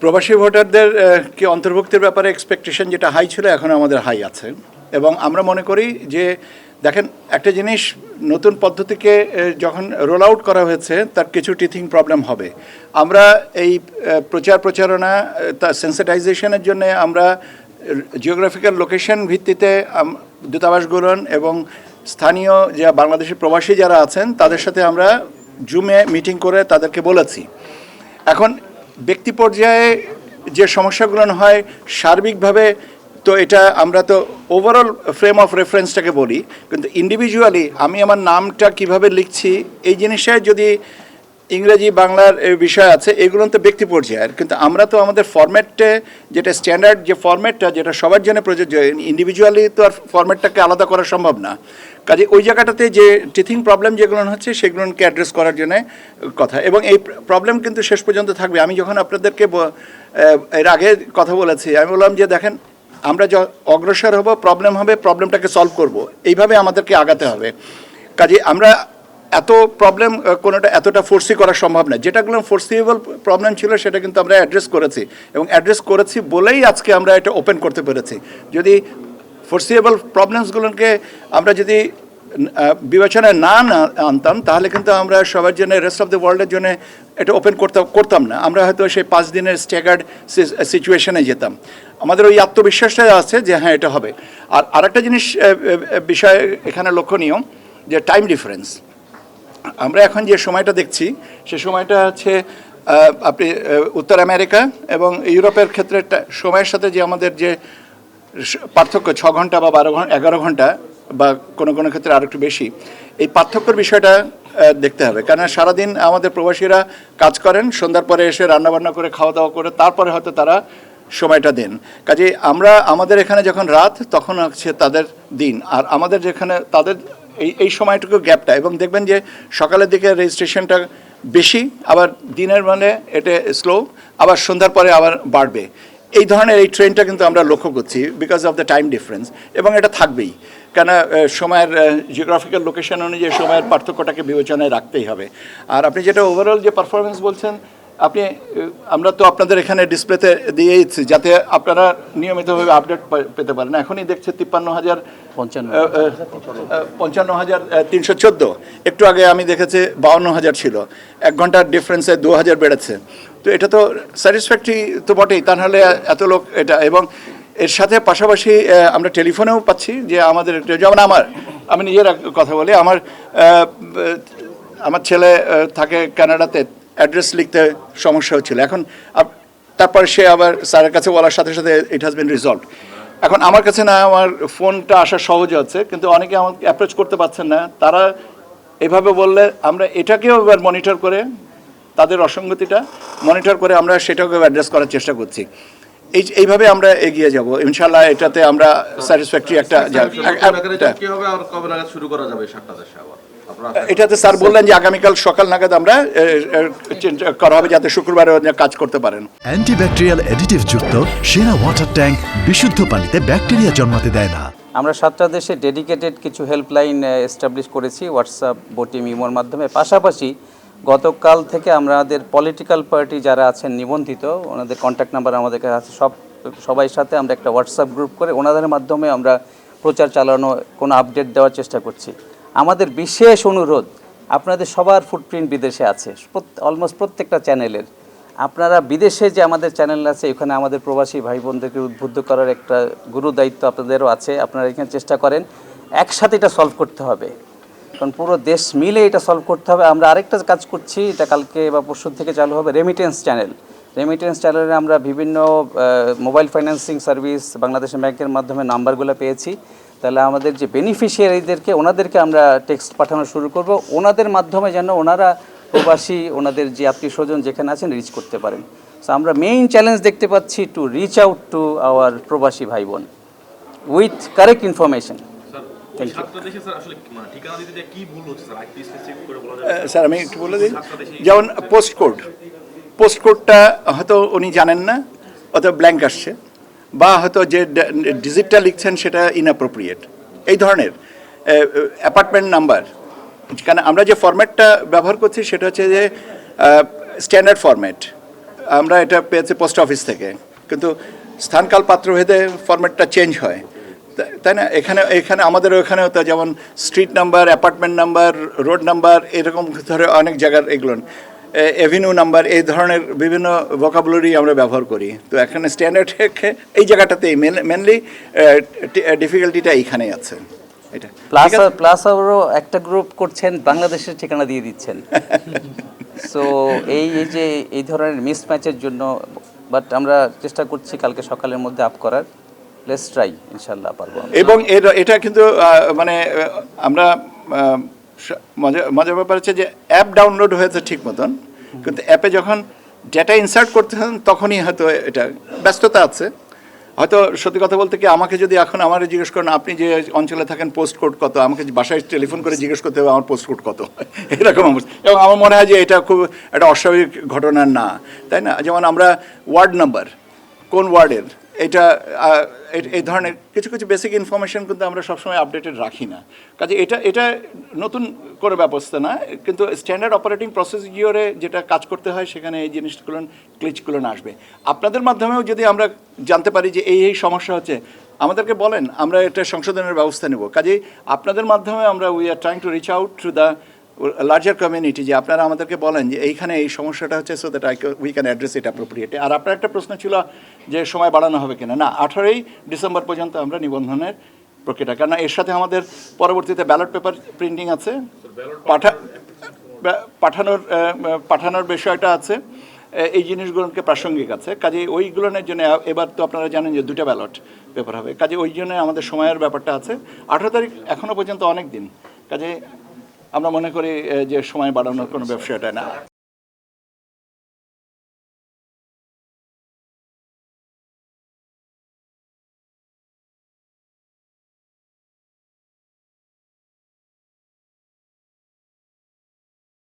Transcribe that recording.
প্রবাসী ভোটারদের কি অন্তর্ভুক্তির ব্যাপারে এক্সপেকটেশন যেটা হাই ছিল এখন আমাদের হাই আছে এবং আমরা মনে করি যে দেখেন একটা জিনিস নতুন পদ্ধতিকে যখন রোল আউট করা হয়েছে তার কিছু টিথিং প্রবলেম হবে। আমরা এই প্রচারণা তার সেন্সিটাইজেশনের জন্য আমরা জিওগ্রাফিক্যাল লোকেশন ভিত্তিতে দূতাবাসগুলো এবং স্থানীয় যে বাংলাদেশি প্রবাসী যারা আছেন তাদের সাথে আমরা জুমে মিটিং করে তাদেরকে বলেছি। এখন ব্যক্তি পর্যায়ে যে সমস্যাগুলো হয় সার্বিকভাবে তো এটা আমরা তো ওভারঅল ফ্রেম অফ রেফারেন্সটাকে বলি, কিন্তু ইন্ডিভিজুয়ালি আমি আমার নামটা কিভাবে লিখছি এই জিনিসটায় যদি ইংরেজি বাংলার বিষয় আছে এগুলো তো ব্যক্তি পর্যায়ের, কিন্তু আমরা তো আমাদের ফরম্যাটে যেটা স্ট্যান্ডার্ড যে ফরম্যাটটা যেটা সবার জন্য প্রযোজ্য, ইন্ডিভিজুয়ালি তো আর ফরম্যাটটাকে আলাদা করা সম্ভব না। কাজে ওই জায়গাটাতে যে টিথিং প্রবলেম যেগুলো হচ্ছে সেগুলোকে অ্যাড্রেস করার জন্য কথা, এবং এই প্রবলেম কিন্তু শেষ পর্যন্ত থাকবে। আমি যখন আপনাদেরকে এর আগে কথা বলেছি আমি বললাম যে দেখেন আমরা অগ্রসর হব, প্রবলেম হবে, প্রবলেমটাকে সলভ করব, এইভাবে আমাদেরকে আগাতে হবে। কাজে আমরা এত প্রবলেম কোনোটা এতটা ফোর্সি করা সম্ভব না, যেটাগুলো ফোর্সিবল প্রবলেম ছিল সেটা কিন্তু আমরা অ্যাড্রেস করেছি এবং অ্যাড্রেস করেছি বলেই আজকে আমরা এটা ওপেন করতে পেরেছি। যদি ফোর্সিবল প্রবলেমসগুলোকে আমরা যদি বিবেচনায় না আনতাম তাহলে কিন্তু আমরা সবার জন্য রেস্ট অফ দ্য ওয়ার্ল্ডের জন্য এটা ওপেন করতাম না, আমরা হয়তো সেই 5 দিনের স্ট্যাগার্ড সিচুয়েশনে যেতাম। আমাদের ওই আত্মবিশ্বাসটা আছে যে হ্যাঁ এটা হবে। আর আরেকটা জিনিস বিষয় এখানে লক্ষণীয় যে টাইম ডিফারেন্স। আমরা এখন যে সময়টা দেখছি সে সময়টা হচ্ছে আপনি উত্তর আমেরিকা এবং ইউরোপের ক্ষেত্রে সময়ের সাথে যে আমাদের যে পার্থক্য 6 ঘন্টা বা 11 ঘন্টা বা কোনো কোনো ক্ষেত্রে আরও একটু বেশি, এই পার্থক্যের বিষয়টা দেখতে হবে। কারণ সারাদিন আমাদের প্রবাসীরা কাজ করেন, সন্ধ্যার পরে এসে রান্নাবান্না করে খাওয়া দাওয়া করে তারপরে হয়তো তারা সময়টা দেন। কাজে আমাদের এখানে যখন রাত তখন হচ্ছে তাদের দিন, আর আমাদের যেখানে তাদের এই সময়টুকু গ্যাপটা, এবং দেখবেন যে সকালের দিকে রেজিস্ট্রেশনটা বেশি, আবার দিনের মানে এটা স্লো, আবার সন্ধ্যার পরে আবার বাড়বে। এই ধরনের এই ট্রেনটা কিন্তু আমরা লক্ষ্য করছি because of the time difference, এবং এটা থাকবেই। কেন সময়ের জিওগ্রাফিক্যাল লোকেশন অনুযায়ী সময়ের পার্থক্যটাকে বিবেচনায় রাখতেই হবে। আর আপনি যেটা ওভারঅল যে পারফরমেন্স বলছেন, আমরা তো আপনাদের এখানে ডিসপ্লেতে দিয়েছি যাতে আপনারা নিয়মিতভাবে আপডেট পেতে পারেন। এখনই দেখছে 55,314, একটু আগে আমি দেখেছি 52,000 ছিল, 1 ঘন্টার ডিফারেন্সে 2,000 বেড়েছে। তো এটা তো স্যাটিসফ্যাক্টরি তো বটেই, তা নাহলে এত লোক এটা। এবং এর সাথে পাশাপাশি আমরা টেলিফোনেও পাচ্ছি যে আমাদের যেমন আমি নিজের কথা বলি, আমার ছেলে থাকে কানাডাতে, অ্যাড্রেস লিখতে সমস্যা হচ্ছিল, এখন তারপরে সে আবার স্যারের কাছে বলার সাথে সাথে ইট হ্যাজ বিন রিজলভড। এখন আমার কাছে না আমার ফোনটা আসা সহজ হচ্ছে, কিন্তু অনেকে আমাকে অ্যাপ্রোচ করতে পারছেন না। তারা এভাবে বললে আমরা এটাকেও এবার মনিটর করে, তাদের অসঙ্গতিটা মনিটর করে আমরা সেটাকেও অ্যাড্রেস করার চেষ্টা করছি। এইভাবে আমরা এগিয়ে যাব ইনশাল্লাহ। এটাতে আমরা স্যাটিসফ্যাক্টরি একটা এটাতে স্যার বললেন যে আগামীকাল সকাল নাগাদ আমরা করা হবে যাতে শুক্রবারে কাজ করতে পারেন। অ্যান্টিব্যাকটেরিয়াল অ্যাডিটিভ যুক্ত সেরা ওয়াটার ট্যাঙ্ক বিশুদ্ধ পানিতে ব্যাকটেরিয়া জন্মাতে দেয় না। আমরা 7টা দেশে ডেডিকেটেড কিছু হেল্পলাইন এস্টাবলিশ করেছি হোয়াটসঅ্যাপ, বটিম, ইমোর মাধ্যমে। পাশাপাশি গতকাল থেকে আমাদের পলিটিক্যাল পার্টি যারা আছেন নিবন্ধিত, ওনাদের কন্ট্যাক্ট নাম্বার আমাদের কাছে আছে, সবাই সাথে আমরা একটা হোয়াটসঅ্যাপ গ্রুপ করে ওনাদের মাধ্যমে আমরা প্রচার চালানো, কোনো আপডেট দেওয়ার চেষ্টা করছি। আমাদের বিশেষ অনুরোধ, আপনাদের সবার ফুটপ্রিন্ট বিদেশে আছে, অলমোস্ট প্রত্যেকটা চ্যানেলের। আপনারা বিদেশে যে আমাদের চ্যানেল আছে এখানে আমাদের প্রবাসী ভাই বোনদেরকে উদ্বুদ্ধ করার একটা গুরু দায়িত্ব আপনাদেরও আছে। আপনারা এখানে চেষ্টা করেন, একসাথে এটা সলভ করতে হবে, কারণ পুরো দেশ মিলে এটা সলভ করতে হবে। আমরা আরেকটা কাজ করছি, এটা কালকে বা পরশু থেকে চালু হবে, রেমিটেন্স চ্যানেল। রেমিটেন্স চ্যানেলে আমরা বিভিন্ন মোবাইল ফাইন্যান্সিং সার্ভিস বাংলাদেশের ব্যাংকের মাধ্যমে নাম্বারগুলো পেয়েছি। তাহলে আমাদের যে বেনিফিশিয়ারিদেরকে ওনাদেরকে আমরা টেক্সট পাঠানো শুরু করব, ওনাদের মাধ্যমে যেন ওনারা প্রবাসী ওনাদের যে আত্মীয় স্বজন যেখানে আছেন রিচ করতে পারেন। সো আমরা মেইন চ্যালেঞ্জ দেখতে পাচ্ছি two reach out to our প্রবাসী ভাই বোন উইথ কারেক্ট ইনফরমেশন। স্যার আমি একটু বলে দিই, যেমন পোস্টকোডটা হয়তো উনি জানেন না, অথবা ব্ল্যাঙ্ক আসছে, বা হয়তো যে ডিজিটটা লিখছেন সেটা ইনঅ্যাপ্রোপ্রিয়েট, এই ধরনের অ্যাপার্টমেন্ট নাম্বার। কারণ আমরা যে ফরম্যাটটা ব্যবহার করছি সেটা হচ্ছে যে স্ট্যান্ডার্ড ফরম্যাট, আমরা এটা পেয়েছি পোস্ট অফিস থেকে, কিন্তু স্থানকাল পাত্রভেদে ফরম্যাটটা চেঞ্জ হয়, তাই না? এখানে আমাদের ওখানেও তো যেমন street number, apartment number, road number, এরকম ধরে অনেক জায়গার এগুলো এভিনিউ নাম্বার, এই ধরনের বিভিন্ন ভোকাবুলারি আমরা ব্যবহার করি। তো এখানে স্ট্যান্ডার্ড এই জায়গাটাতেই মেনলি ডিফিকাল্টিটা এইখানেই আছে। এটা প্লাস আরও একটা গ্রুপ করছেন, বাংলাদেশের ঠিকানা দিয়ে দিচ্ছেন। সো এই যে এই ধরনের মিসম্যাচের জন্য, বাট আমরা চেষ্টা করছি কালকে সকালের মধ্যে আপ করার। লেটস ট্রাই, ইনশাল্লাহ পারবো। এবং এটা কিন্তু মানে আমরা মজার ব্যাপার হচ্ছে যে অ্যাপ ডাউনলোড হয়েছে ঠিক মতন, কিন্তু অ্যাপে যখন ডেটা ইনসার্ট করতে হন তখনই হয়তো এটা ব্যস্ততা আছে। হয়তো সত্যি কথা বলতে কি, আমাকে যদি এখন আমার জিজ্ঞেস করেন আপনি যে অঞ্চলে থাকেন পোস্ট কোড কত, আমাকে বাসায় টেলিফোন করে জিজ্ঞেস করতে হবে আমার পোস্ট কোড কত, এরকম অবস্থা। এবং আমার মনে হয় যে এটা খুব একটা অস্বাভাবিক ঘটনা না, তাই না? যেমন আমরা ওয়ার্ড নাম্বার, কোন ওয়ার্ডের, এটা এই ধরনের কিছু কিছু বেসিক ইনফরমেশন কিন্তু আমরা সবসময় আপডেটেড রাখি না। কাজে এটা নতুন করে ব্যবস্থা না, কিন্তু স্ট্যান্ডার্ড অপারেটিং প্রসিডিওরে যেটা কাজ করতে হয় সেখানে এই জিনিসগুলো ক্লিচগুলো আসবে। আপনাদের মাধ্যমেও যদি আমরা জানতে পারি যে এই সমস্যা হচ্ছে, আমাদেরকে বলেন, আমরা এটা সংশোধনের ব্যবস্থা নেব। কাজেই আপনাদের মাধ্যমে আমরা we are trying to reach out to the larger community, যে আপনারা আমাদেরকে বলেন যে এইখানে এই সমস্যাটা হচ্ছে, so that we can address it appropriately. আর আপনার একটা প্রশ্ন ছিল যে সময় বাড়ানো হবে কিনা, না, 18ই ডিসেম্বর পর্যন্ত আমরা নিবন্ধনের প্রক্রিয়াটা, কারণ এর সাথে আমাদের পরবর্তীতে ব্যালট পেপার প্রিন্টিং আছে, পাঠানোর বিষয়টা আছে, এই জিনিসগুলোকে প্রাসঙ্গিক আছে। কাজে ওইগুলোর জন্য এবার তো আপনারা জানেন যে 2টা ব্যালট পেপার হবে, কাজে ওই জন্য আমাদের সময়ের ব্যাপারটা আছে। 18 তারিখ এখনও পর্যন্ত অনেক দিন, কাজে আমরা মনে করি যে সময় বাড়ানোর কোনো ব্যবসাটা না।